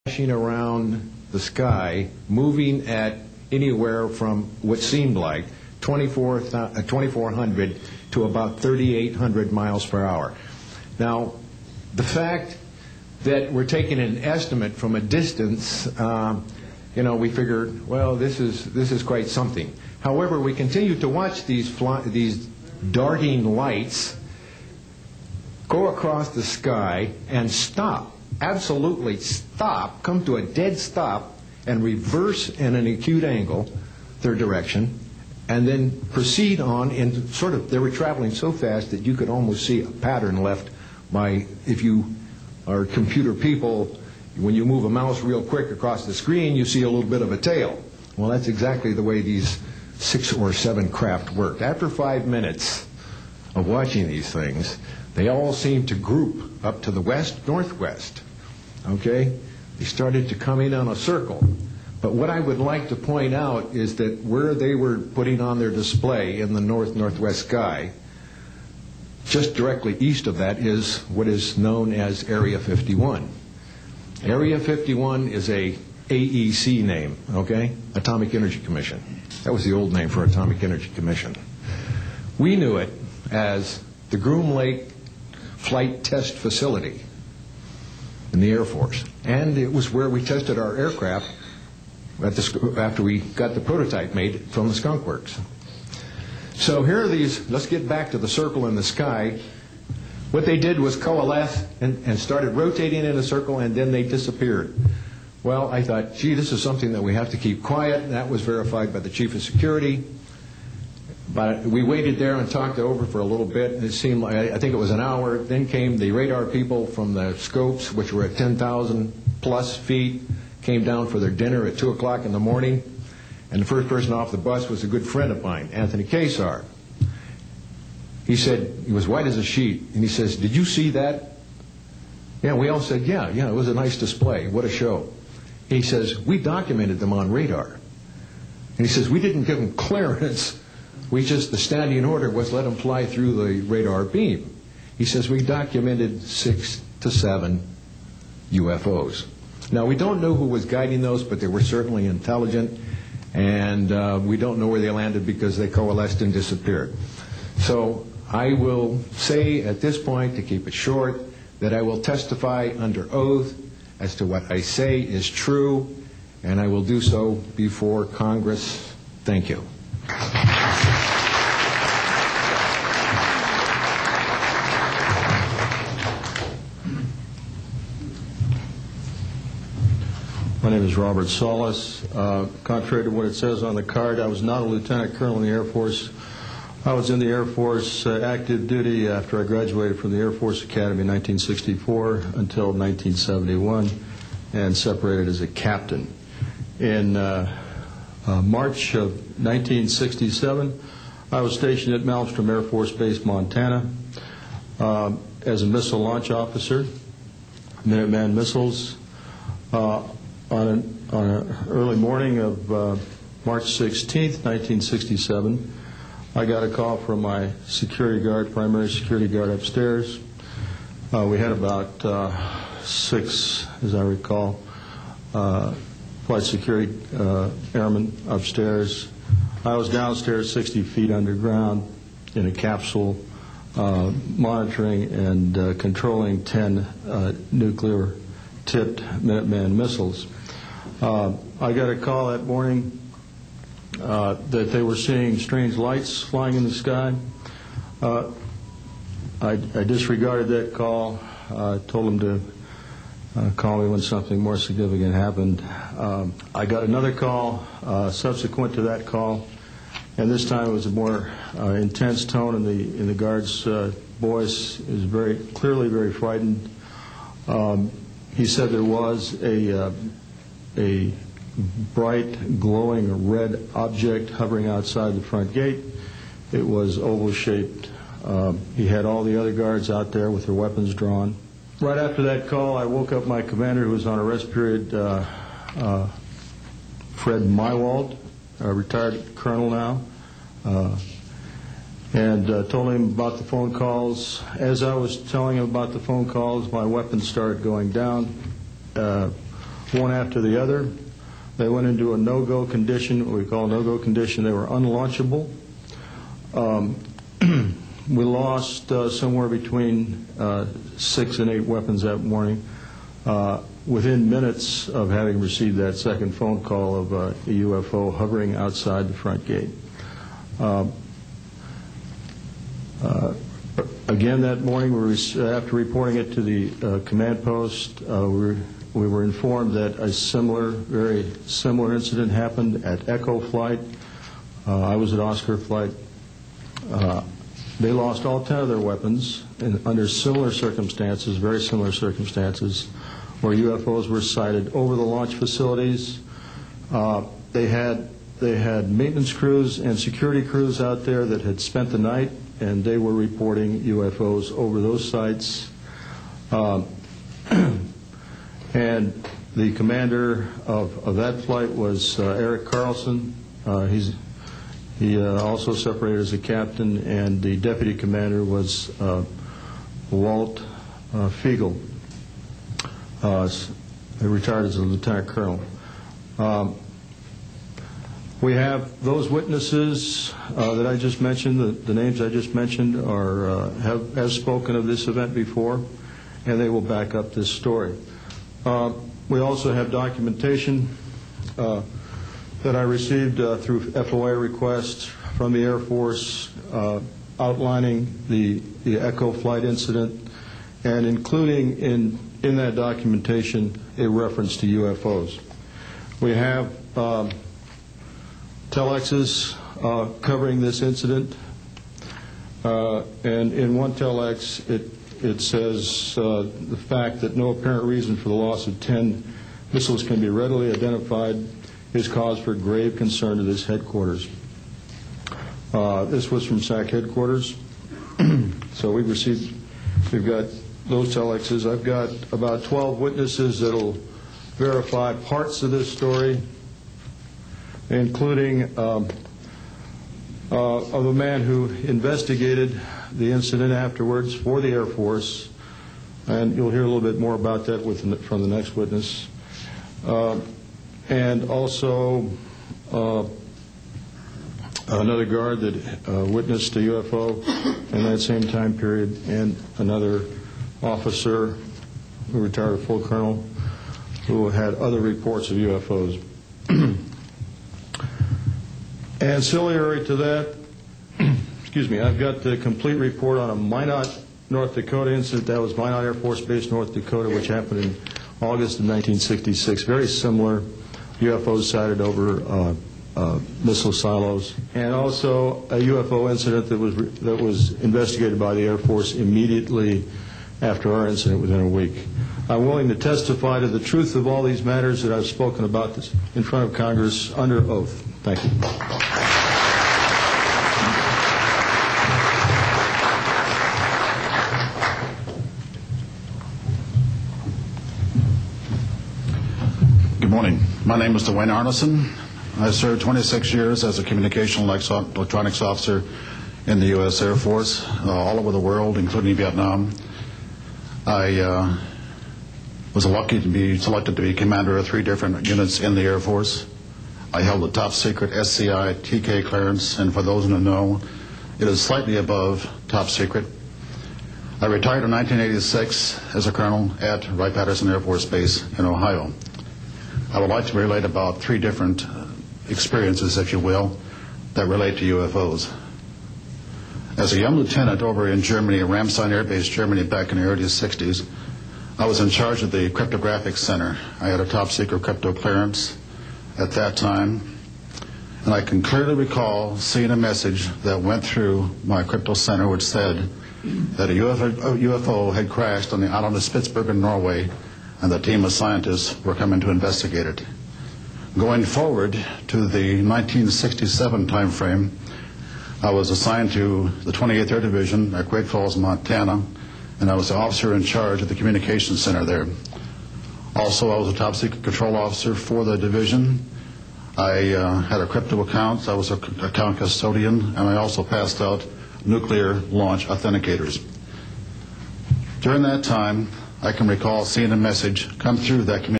flashing around the sky, moving at anywhere from what seemed like 2,400 to about 3,800 miles per hour. Now, the fact that we're taking an estimate from a distance, we figured, well, this is quite something. However, we continued to watch these darting lights go across the sky and stop, absolutely stop, come to a dead stop, and reverse in an acute angle their direction, and then proceed on in they were traveling so fast that you could almost see a pattern left by, if you are computer people, when you move a mouse real quick across the screen, you see a little bit of a tail. Well, that's exactly the way these 6 or 7 craft worked. After 5 minutes of watching these things, they all seemed to group up to the west-northwest. Okay? They started to come in on a circle. But what I would like to point out is that where they were putting on their display in the north-northwest sky, just directly east of that is what is known as Area 51. Area 51 is a AEC name, okay? Atomic Energy Commission. That was the old name for Atomic Energy Commission. We knew it as the Groom Lake Flight Test Facility in the Air Force. And it was where we tested our aircraft after we got the prototype made from the Skunk Works. So here are these, let's get back to the circle in the sky. What they did was coalesce and started rotating in a circle, and then they disappeared. Well, I thought, gee, this is something that we have to keep quiet. That was verified by the Chief of Security. But we waited there and talked it over for a little bit, and it seemed like, I think it was an hour. Then came the radar people from the scopes, which were at 10,000 plus feet, came down for their dinner at 2 o'clock in the morning. And the first person off the bus was a good friend of mine, Anthony Kesar. He said, he was white as a sheet, and he says, did you see that? Yeah, we all said, yeah, it was a nice display. What a show. He says, we documented them on radar. And he says, we didn't give them clearance. The standing order was let them fly through the radar beam. He says, we documented 6 to 7 UFOs. Now, we don't know who was guiding those, but they were certainly intelligent. And we don't know where they landed because they coalesced and disappeared. So I will say at this point, to keep it short, that I will testify under oath as to what I say is true, and I will do so before Congress. Thank you. My name is Robert Solis. Contrary to what it says on the card, I was not a lieutenant colonel in the Air Force. I was in the Air Force active duty after I graduated from the Air Force Academy in 1964 until 1971, and separated as a captain. In March of 1967, I was stationed at Malmstrom Air Force Base, Montana, as a missile launch officer, Minuteman missiles. On an early morning of March 16th, 1967, I got a call from my security guard, primary security guard upstairs. We had about 6, as I recall, flight security airmen upstairs. I was downstairs 60 feet underground in a capsule, monitoring and controlling 10 nuclear-tipped Minuteman missiles. I got a call that morning that they were seeing strange lights flying in the sky. I disregarded that call. Told them to call me when something more significant happened. I got another call subsequent to that call, and this time it was a more intense tone in the guard's voice. It was very clearly very frightened. He said there was a bright, glowing red object hovering outside the front gate. It was oval-shaped. He had all the other guards out there with their weapons drawn. Right after that call, I woke up my commander, who was on a rest period, Fred Mywald, a retired colonel now, and told him about the phone calls. As I was telling him about the phone calls, my weapons started going down. one after the other. They went into a no-go condition, what we call a no-go condition. They were unlaunchable. We lost somewhere between 6 and 8 weapons that morning within minutes of having received that second phone call of a UFO hovering outside the front gate. Again that morning, after reporting it to the command post, we were informed that a very similar incident happened at Echo Flight. I was at Oscar Flight. They lost all 10 of their weapons under similar circumstances, very similar circumstances, where UFOs were sighted over the launch facilities. They had maintenance crews and security crews out there that had spent the night, and they were reporting UFOs over those sites. And the commander of that flight was Eric Carlson. He also separated as a captain, and the deputy commander was Walt Fiegel. He retired as a lieutenant colonel. We have those witnesses that I just mentioned, the names I just mentioned, have spoken of this event before, and they will back up this story. We also have documentation that I received through FOA requests from the Air Force outlining the Echo Flight incident, and including in that documentation a reference to UFOs. We have telexes covering this incident, and in one telex it says the fact that no apparent reason for the loss of 10 missiles can be readily identified is cause for grave concern to this headquarters. This was from SAC headquarters. So we've got those telexes. I've got about 12 witnesses that'll verify parts of this story, including of a man who investigated the incident afterwards for the Air Force, and you'll hear a little bit more about that from the next witness. And also another guard that witnessed a UFO in that same time period, and another officer who retired a full colonel who had other reports of UFOs. Ancillary to that, excuse me, I've got the complete report on a Minot, North Dakota incident. That was Minot Air Force Base, North Dakota, which happened in August of 1966. Very similar. UFOs sighted over missile silos, and also a UFO incident that was investigated by the Air Force immediately after our incident within a week. I'm willing to testify to the truth of all these matters that I've spoken about this in front of Congress under oath. Thank you. Good morning. My name is Dwayne Arneson. I served 26 years as a communication electronics officer in the U.S. Air Force, all over the world, including Vietnam. I was lucky to be selected to be commander of 3 different units in the Air Force. I held a top secret SCI TK clearance, and for those who know, it is slightly above top secret. I retired in 1986 as a colonel at Wright-Patterson Air Force Base in Ohio. I would like to relate about 3 different experiences, if you will, that relate to UFOs. As a young lieutenant over in Germany, Ramstein Air Base, Germany, back in the early 60s, I was in charge of the cryptographic center. I had a top secret crypto clearance at that time, and I can clearly recall seeing a message that went through my crypto center which said that a UFO had crashed on the island of Spitsbergen, Norway, and the team of scientists were coming to investigate it. Going forward to the 1967 time frame, I was assigned to the 28th Air Division at Great Falls, Montana, and I was the officer in charge of the communications center there. Also, I was a top secret control officer for the division. I had a crypto account. I was an account custodian, and I also passed out nuclear launch authenticators. During that time, I can recall seeing a message come through that communication